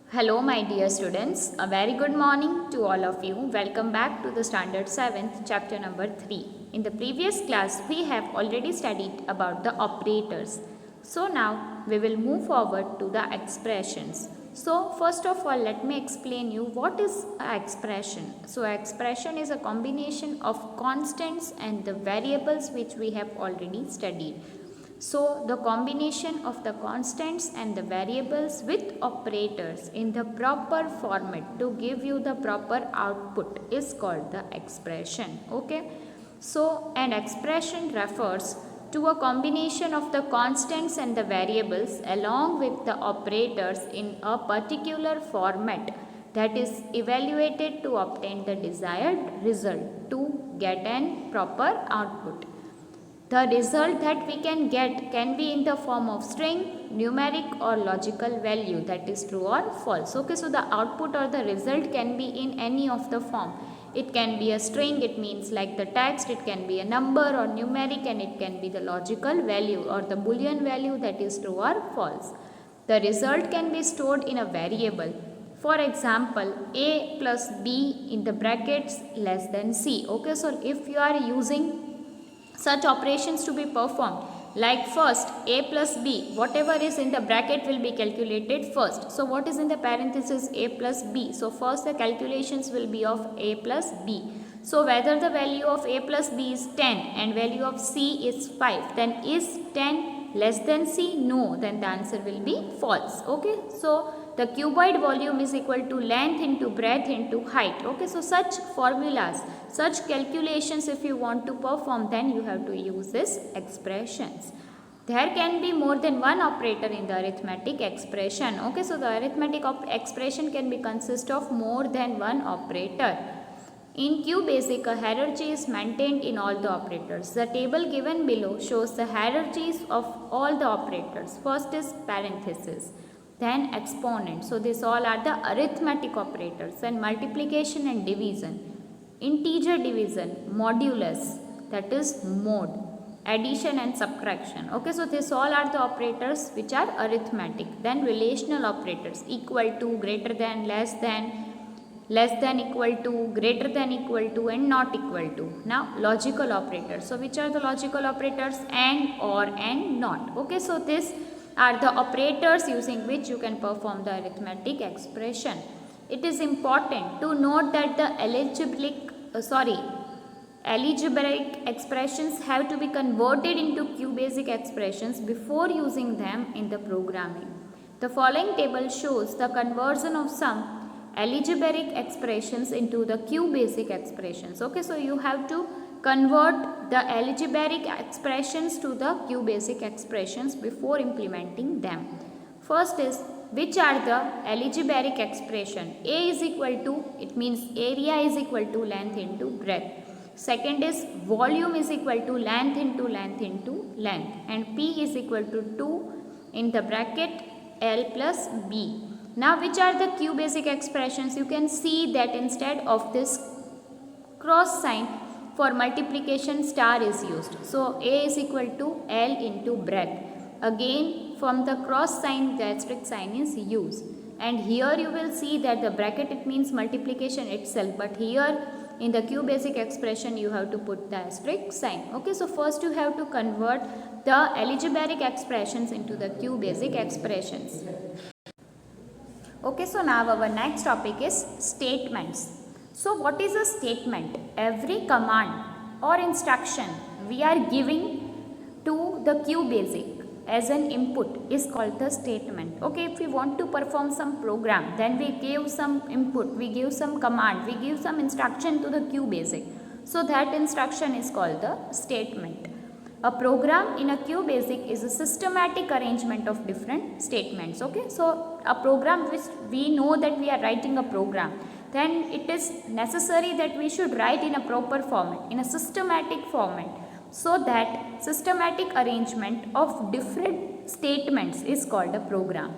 Hello, my dear students. A very good morning to all of you. Welcome back to the Standard 7th, chapter number 3. In the previous class, we have already studied about the operators. So now we will move forward to the expressions. So first of all, let me explain you what is an expression. So expression is a combination of constants and the variables which we have already studied. So the combination of the constants and the variables with operators in the proper format to give you the proper output is called the expression. Okay. So an expression refers to a combination of the constants and the variables along with the operators in a particular format that is evaluated to obtain the desired result to get an proper output. The result that we can get can be in the form of string, numeric or logical value, that is true or false. Okay, so the output or the result can be in any of the form. It can be a string, it means like the text, it can be a number or numeric, and it can be the logical value or the boolean value, that is true or false. The result can be stored in a variable. For example, a plus b in the brackets less than c. Okay, so if you are using such operations to be performed, like first a plus b, whatever is in the bracket will be calculated first. So what is in the parenthesis? A plus b. So first the calculations will be of a plus b. So whether the value of a plus b is 10 and value of c is 5, then is 10 less than c? No, then the answer will be false. Okay, so the cuboid volume is equal to length into breadth into height. Okay, so such formulas, such calculations if you want to perform, then you have to use these expressions. There can be more than one operator in the arithmetic expression. Okay, so the arithmetic expression can be consist of more than one operator. In QBasic, a hierarchy is maintained in all the operators. The table given below shows the hierarchies of all the operators. First is parenthesis, then exponent. So these all are the arithmetic operators. Then multiplication and division, integer division, modulus, that is mode, addition and subtraction. Okay, so these all are the operators which are arithmetic. Then relational operators, equal to, greater than, less than, equal to, greater than equal to, and not equal to. Now logical operators. So which are the logical operators? And, or, and, not. Okay, so these are the operators using which you can perform the arithmetic expression. It is important to note that the algebraic expressions have to be converted into QBasic expressions before using them in the programming. The following table shows the conversion of some algebraic expressions into the QBasic expressions. Okay, so you have to convert the algebraic expressions to the QBasic expressions before implementing them. First is, which are the algebraic expression? A is equal to, it means area is equal to length into breadth. Second is volume is equal to length into length into length, and P is equal to 2 in the bracket L plus B. Now which are the QBasic expressions? You can see that instead of this cross sign for multiplication, star is used. So A is equal to L into breadth. Again from the cross sign the asterisk sign is used. And here you will see that the bracket, it means multiplication itself, but here in the QBasic expression you have to put the asterisk sign. Okay, so first you have to convert the algebraic expressions into the QBasic expressions. Okay, so now our next topic is statements. So what is a statement? Every command or instruction we are giving to the QBasic as an input is called the statement. Okay, if we want to perform some program, then we give some input, we give some command, we give some instruction to the QBasic. So that instruction is called the statement. A program in a QBasic is a systematic arrangement of different statements. Okay, so a program which we know that we are writing a program, then it is necessary that we should write in a proper format, in a systematic format. So that systematic arrangement of different statements is called a program.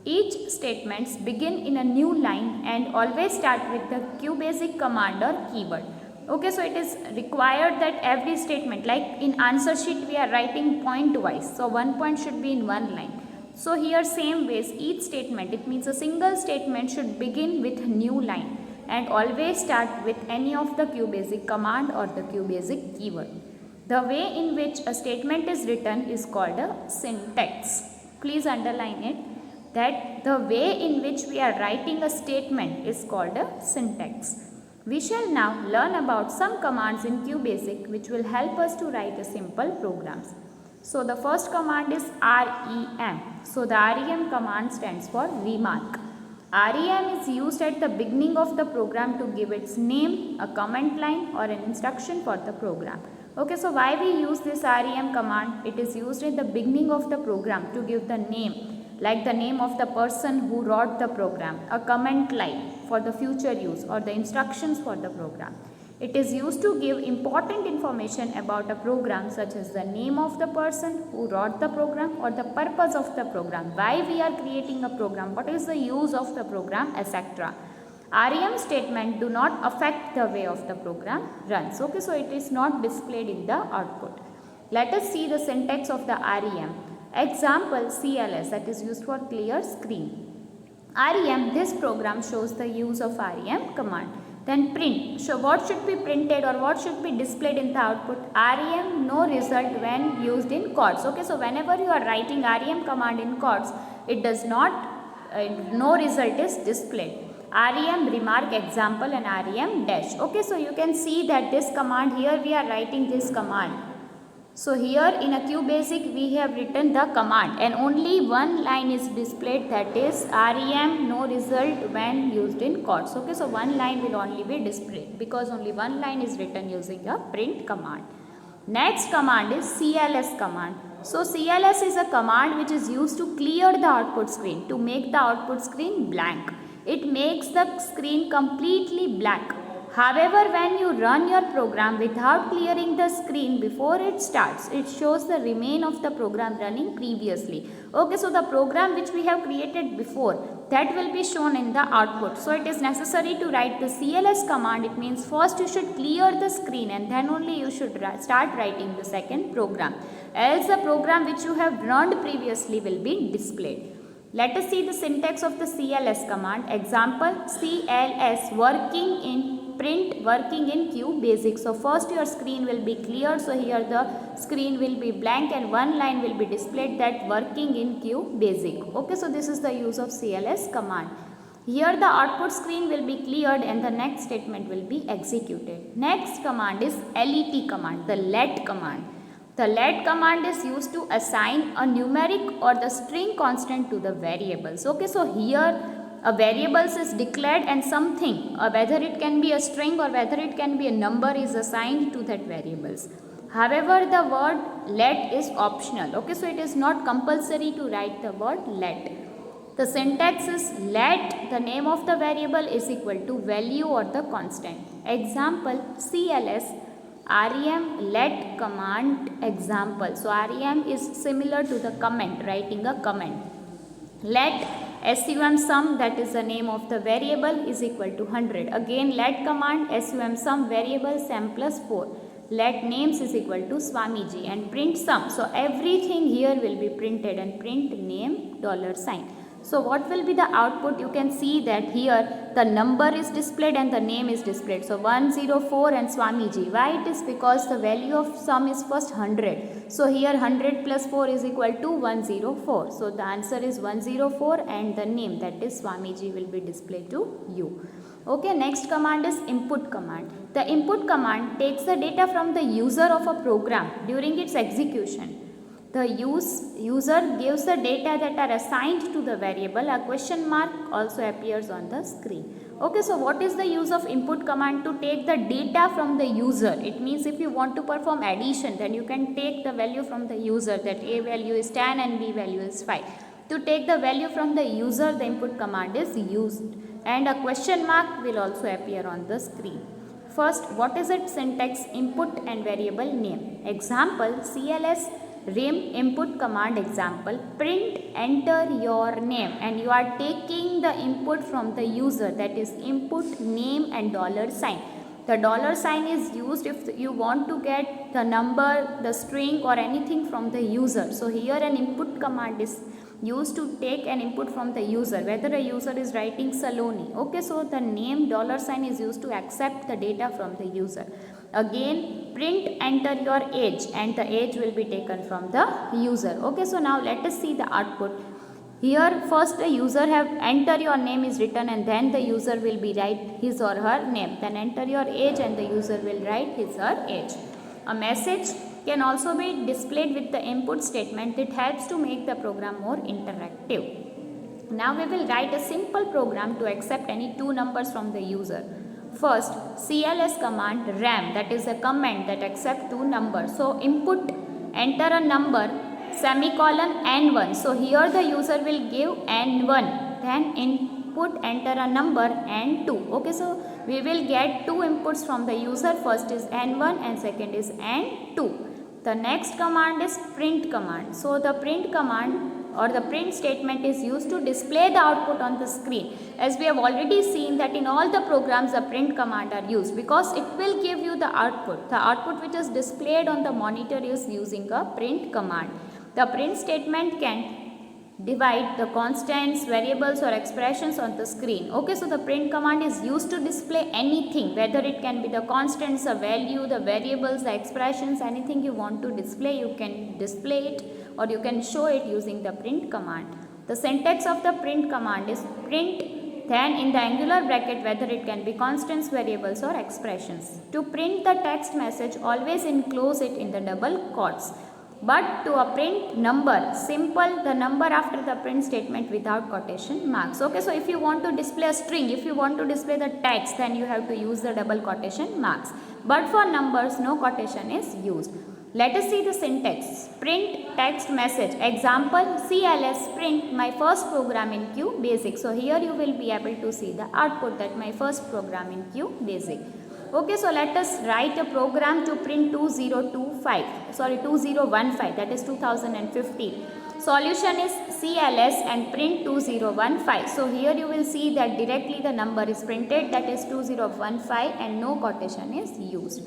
Each statements begin in a new line and always start with the QBasic command or keyword. Okay, so it is required that every statement, like in answer sheet we are writing point wise, so one point should be in one line. So here same ways, each statement, it means a single statement should begin with a new line and always start with any of the QBasic command or the QBasic keyword. The way in which a statement is written is called a syntax. Please underline it, that the way in which we are writing a statement is called a syntax. We shall now learn about some commands in QBasic which will help us to write a simple programs. So the first command is REM. So the REM command stands for remark. REM is used at the beginning of the program to give its name, a comment line or an instruction for the program. Okay, so why we use this REM command? It is used at the beginning of the program to give the name, like the name of the person who wrote the program, a comment line for the future use or the instructions for the program. It is used to give important information about a program such as the name of the person who wrote the program or the purpose of the program, why we are creating a program, what is the use of the program, etc. REM statement do not affect the way of the program runs. Okay, so it is not displayed in the output. Let us see the syntax of the REM. Example CLS, that is used for clear screen. REM, this program shows the use of REM command. Then print. So what should be printed or what should be displayed in the output? REM no result when used in quotes. Okay, so whenever you are writing REM command in quotes, it does not, no result is displayed. REM remark example and REM dash. Okay, so you can see that this command here we are writing this command. So here in a QBasic we have written the command and only one line is displayed, that is REM no result when used in quotes. Okay, so one line will only be displayed because only one line is written using a print command. Next command is CLS command. So CLS is a command which is used to clear the output screen, to make the output screen blank. It makes the screen completely black. However, when you run your program without clearing the screen before it starts, it shows the remain of the program running previously. Okay, so the program which we have created before, that will be shown in the output. So it is necessary to write the CLS command. It means first you should clear the screen and then only you should start writing the second program. Else the program which you have run previously will be displayed. Let us see the syntax of the CLS command. Example CLS working in print working in QBasic. So first your screen will be clear. So here the screen will be blank and one line will be displayed, that working in QBasic. Okay, so this is the use of CLS command. Here the output screen will be cleared and the next statement will be executed. Next command is LET command, the let command. The let command is used to assign a numeric or the string constant to the variables. Okay, so here a variables is declared and something, whether it can be a string or whether it can be a number, is assigned to that variables. However, the word let is optional. Okay, so it is not compulsory to write the word let. The syntax is let, the name of the variable is equal to value or the constant. Example CLS REM let command example. So REM is similar to the comment, writing a comment. Let sum sum, that is the name of the variable, is equal to 100. Again let command sum sum variable sam plus 4. Let names is equal to Swamiji and print sum. So everything here will be printed and print name $sign. So what will be the output? You can see that here the number is displayed and the name is displayed. So 104 and Swamiji. Why it is? Because the value of sum is first 100. So here 100 plus 4 is equal to 104. So the answer is 104 and the name, that is Swamiji, will be displayed to you. Okay, next command is input command. The input command takes the data from the user of a program during its execution. The user gives the data that are assigned to the variable. A question mark also appears on the screen. Okay, so what is the use of input command? To take the data from the user. It means if you want to perform addition, then you can take the value from the user, that A value is 10 and B value is 5. To take the value from the user, the input command is used. And a question mark will also appear on the screen. First, what is its syntax? Input and variable name. Example CLS REM input command example, print enter your name, and you are taking the input from the user, that is input name and $sign. The $sign is used if you want to get the number, the string or anything from the user. So here an input command is used to take an input from the user, whether a user is writing Saloni. Okay, so the name $sign is used to accept the data from the user. Again, print enter your age, and the age will be taken from the user. Okay, so now let us see the output. Here first the user have enter your name is written, and then the user will be write his or her name. Then enter your age, and the user will write his or her age. A message can also be displayed with the input statement. It helps to make the program more interactive. Now we will write a simple program to accept any two numbers from the user. First, CLS command RAM, that is a command that accepts two numbers. So input enter a number semicolon n1. So here the user will give n1. Then input enter a number n2. Okay, so we will get two inputs from the user. First is n1 and second is n2. The next command is print command. So the print command or the print statement is used to display the output on the screen. As we have already seen that in all the programs the print command are used, because it will give you the output. The output which is displayed on the monitor is using a print command. The print statement can divide the constants, variables or expressions on the screen. Okay, so the print command is used to display anything, whether it can be the constants, the value, the variables, the expressions, anything you want to display, you can display it or you can show it using the print command. The syntax of the print command is print, then in the angular bracket, whether it can be constants, variables or expressions. To print the text message, always enclose it in the double quotes. But to a print number, simple the number after the print statement without quotation marks. Okay, so if you want to display a string, if you want to display the text, then you have to use the double quotation marks. But for numbers, no quotation is used. Let us see the syntax. Print text message. Example, CLS print my first program in Q basic. So here you will be able to see the output that my first program in Q basic. Okay, so let us write a program to print 2015, that is 2015. Solution is CLS and print 2015. So here you will see that directly the number is printed, that is 2015, and no quotation is used.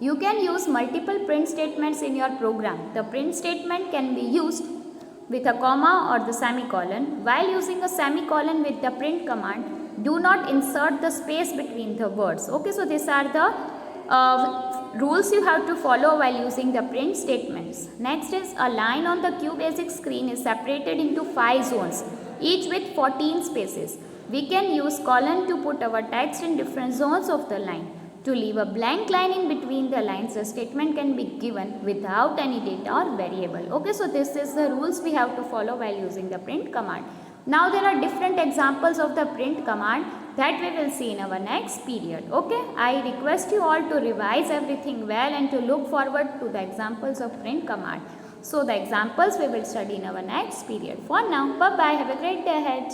You can use multiple print statements in your program. The print statement can be used with a comma or the semicolon. While using a semicolon with the print command, do not insert the space between the words. Okay, so these are the rules you have to follow while using the print statements. Next is a line on the QBasic screen is separated into 5 zones, each with 14 spaces. We can use colon to put our text in different zones of the line. To leave a blank line in between the lines, the statement can be given without any data or variable. Okay, so this is the rules we have to follow while using the print command. Now there are different examples of the print command that we will see in our next period. Okay, I request you all to revise everything well and to look forward to the examples of print command. So the examples we will study in our next period. For now, bye bye, have a great day ahead.